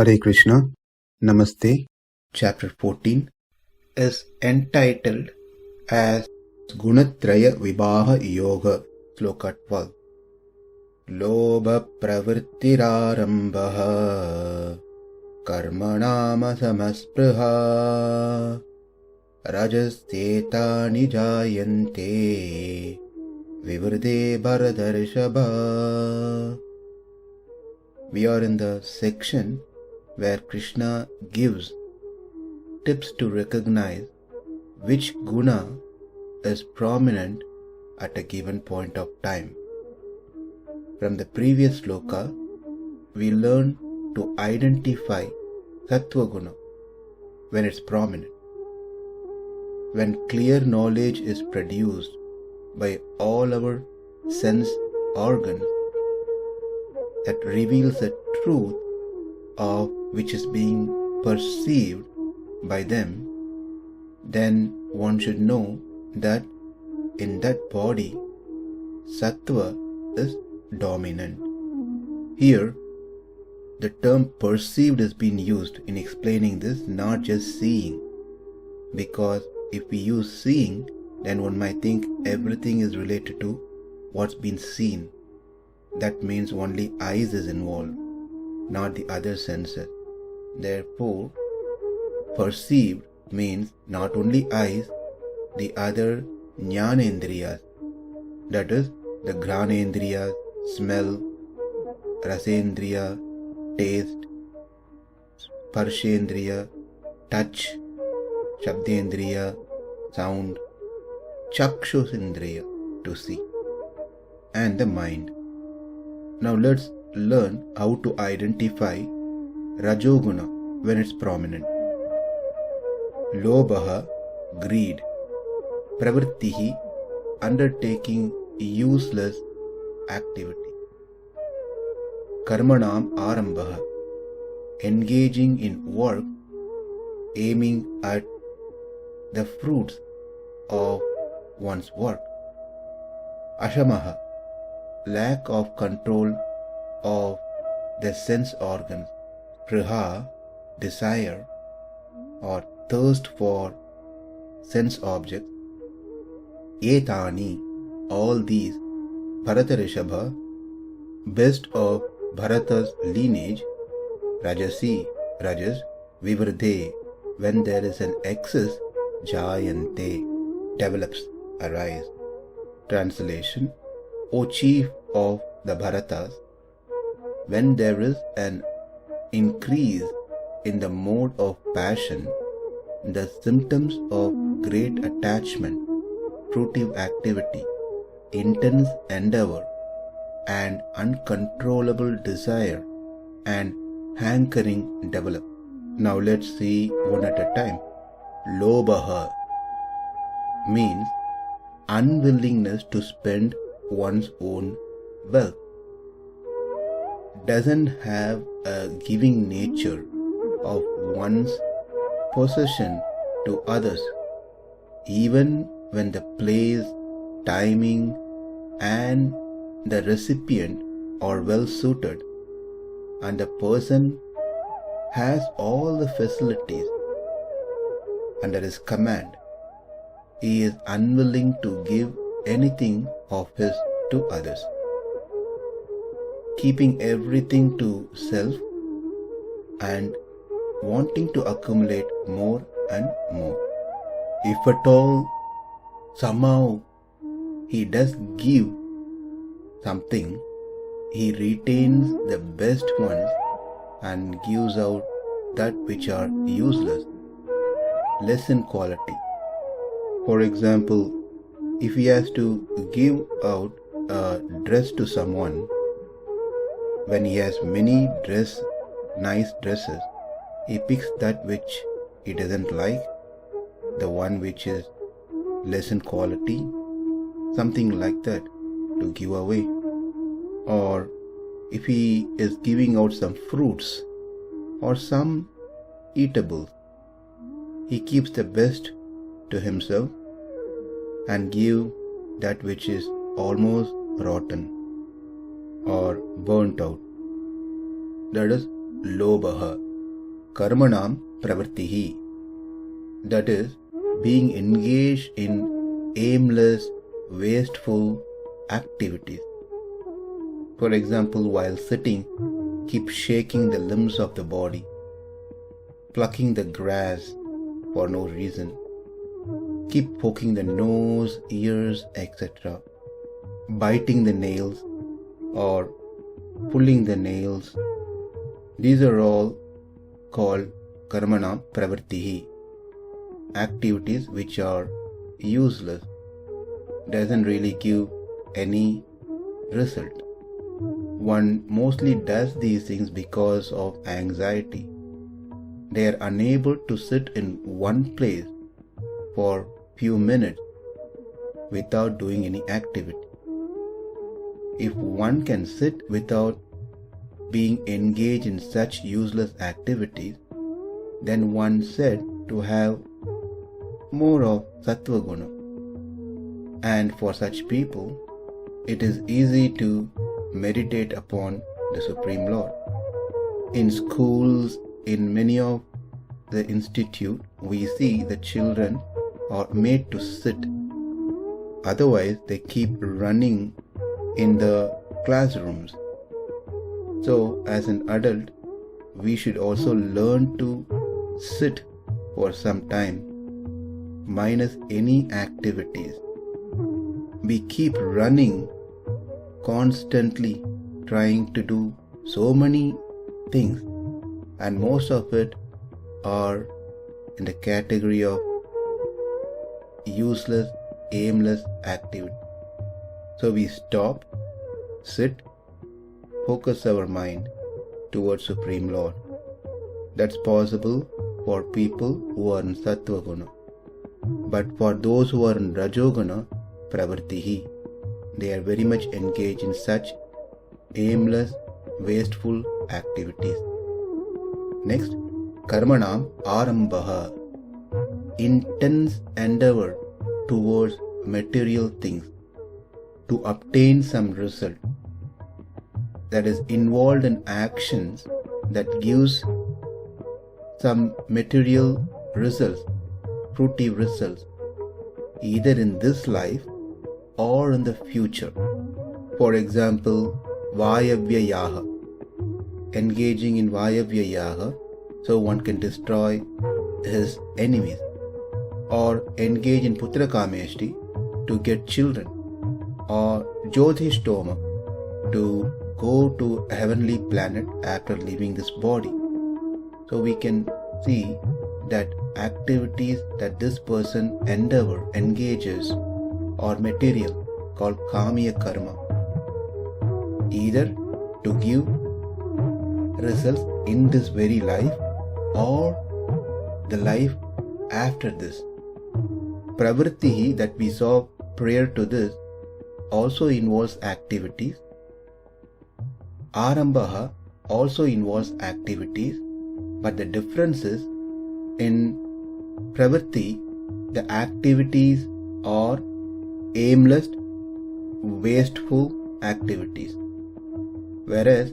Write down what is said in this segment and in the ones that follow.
Hare Krishna, Namaste. Chapter 14 is entitled as Gunatraya Vibhaha Yoga, Sloka 12. Lobha pravṛttir ārambhaḥ, karmaṇām spṛhā, rajasy etāni jāyante, vivṛddhe bharatarṣabha. We are in the section where Krishna gives tips to recognize which guna is prominent at a given point of time. From the previous sloka, we learned to identify sattva guna when it's prominent. When clear knowledge is produced by all our sense organs that reveals the truth of which is being perceived by them, then one should know that in that body, sattva is dominant. Here, the term perceived is being used in explaining this, not just seeing. Because if we use seeing, then one might think everything is related to what's been seen. That means only eyes is involved, not the other senses. Therefore, perceived means not only eyes, the other jnanendriyas, that is the granendriya, smell, rasendriya, taste, sparshendriya, touch, shabdendriya, sound, chakshusindriya, to see, and the mind. Now let's learn how to identify rajoguna when it's prominent. Lobhaḥ, greed. Pravṛttir, undertaking useless activity. Karmaṇām ārambhaḥ, engaging in work aiming at the fruits of one's work. Aśamaḥ, lack of control of the sense organs. Spṛhā, desire or thirst for sense objects. Etāni, all these. bharatarṣabha, best of Bharatas lineage. Rajasy, rajas. Vivṛddhe, when there is an excess. Jāyante, develops, arise. Translation: O chief of the Bharatas, when there is an increase in the mode of passion, the symptoms of great attachment, fruitive activity, intense endeavor, and uncontrollable desire and hankering develop. Now let's see one at a time. Lobhaḥ means unwillingness to spend one's own wealth. Doesn't have a giving nature of one's possession to others, even when the place, timing, and the recipient are well suited, and the person has all the facilities under his command. He is unwilling to give anything of his to others, keeping everything to self and wanting to accumulate more and more. If at all somehow he does give something, he retains the best ones and gives out that which are useless, less in quality. For example, if he has to give out a dress to someone, when he has many nice dresses, he picks that which he doesn't like, the one which is less in quality, something like that, to give away. Or if he is giving out some fruits or some eatables, he keeps the best to himself and give that which is almost rotten or burnt out. That is lobhaḥ. karmaṇām pravṛttir, that is, being engaged in aimless, wasteful activities. For example, while sitting, keep shaking the limbs of the body, plucking the grass for no reason, keep poking the nose, ears, etc., biting the nails or pulling the nails. These are all called karmaṇām pravṛttir, activities which are useless, doesn't really give any result. One mostly does these things because of anxiety. They are unable to sit in one place for few minutes without doing any activity. If one can sit without being engaged in such useless activities, then one said to have more of sattva guna. And for such people, it is easy to meditate upon the Supreme Lord. In schools, in many of the institute, we see the children are made to sit. Otherwise, they keep running in the classrooms. So, as an adult, we should also learn to sit for some time, minus any activities. We keep running constantly, trying to do so many things, and most of it are in the category of useless, aimless activity. So we stop, sit, focus our mind towards Supreme Lord. That's possible for people who are in sattva guna. But for those who are in rajoguna pravṛttir, they are very much engaged in such aimless, wasteful activities. Next, karmaṇām ārambhaḥ, intense endeavor towards material things to obtain some result, that is involved in actions that gives some material results, fruitive results, either in this life or in the future. For example, vayavyayaha, engaging in vayavyayaha, so one can destroy his enemies, or engage in putrakameshti to get children, or jyotishtoma to go to a heavenly planet after leaving this body. So we can see that activities that this person engages are material, called kamiya karma, either to give results in this very life or the life after this. Pravṛttir that we saw prior to this also involves activities. Ārambhaḥ also involves activities, but the difference is in pravṛttir, the activities are aimless, wasteful activities, whereas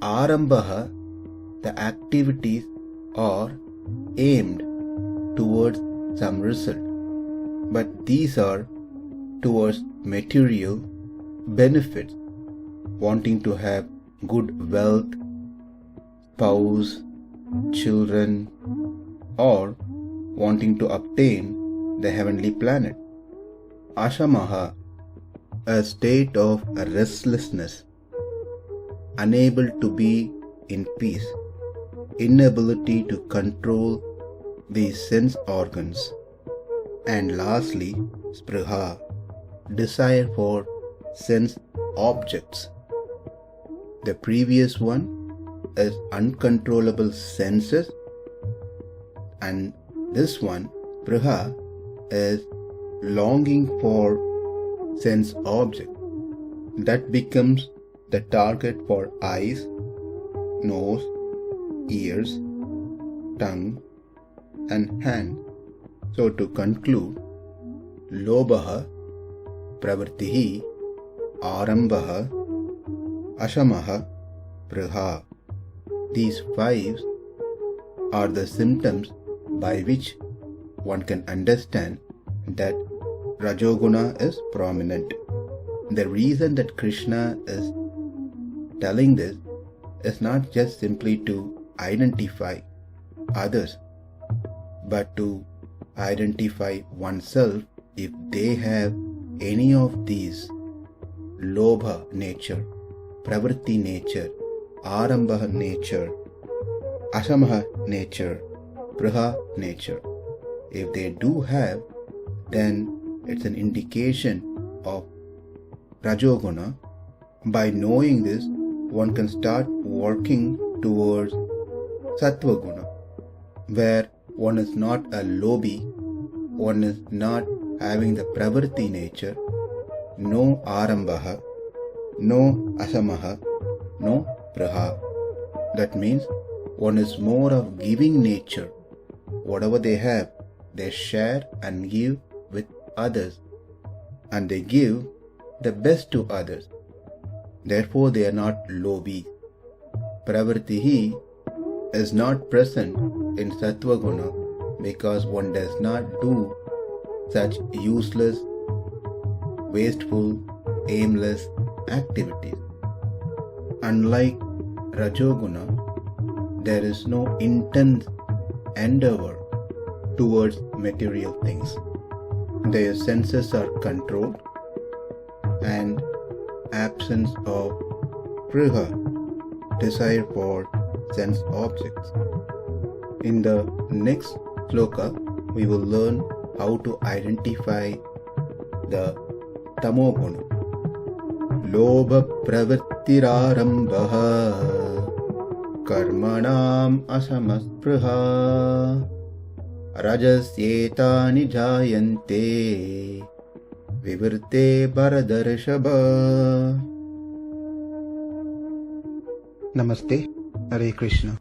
ārambhaḥ, the activities are aimed towards some result, but these are towards material benefits, wanting to have good wealth, spouse, children, or wanting to obtain the heavenly planet. Aśamaḥ, a state of restlessness, unable to be in peace, inability to control the sense organs. And lastly, spṛhā, desire for sense objects. The previous one is uncontrollable senses, and this one, spṛhā, is longing for sense object. That becomes the target for eyes, nose, ears, tongue, and hand. So to conclude, lobhaḥ, pravṛttir, ārambhaḥ, aśamaḥ, spṛhā. These five are the symptoms by which one can understand that Rajoguna is prominent. The reason that Krishna is telling this is not just simply to identify others, but to identify oneself if they have any of these lobha nature, pravṛttir nature, ārambhaḥ nature, aśamaḥ nature, spṛhā nature. If they do have, then it's an indication of Rajoguna. By knowing this, one can start working towards Sattvaguna, where one is not a lobhi, one is not having the pravṛttir nature, no ārambhaḥ, no aśamaḥ, no spṛhā. That means one is more of giving nature. Whatever they have, they share and give with others, and they give the best to others. Therefore they are not lobhi. Pravṛttir is not present in Sattvaguna because one does not do such useless, wasteful, aimless activities. Unlike Rajoguna, there is no intense endeavor towards material things. Their senses are controlled and absence of spṛhā, desire for sense objects. In the next sloka, we will learn how to identify the tamoguna. Lobha pravṛttir ārambhaḥ, karmaṇām spṛhā, rajasy etāni jāyante, vivṛddhe bharatarṣabha. Namaste. Hare Krishna.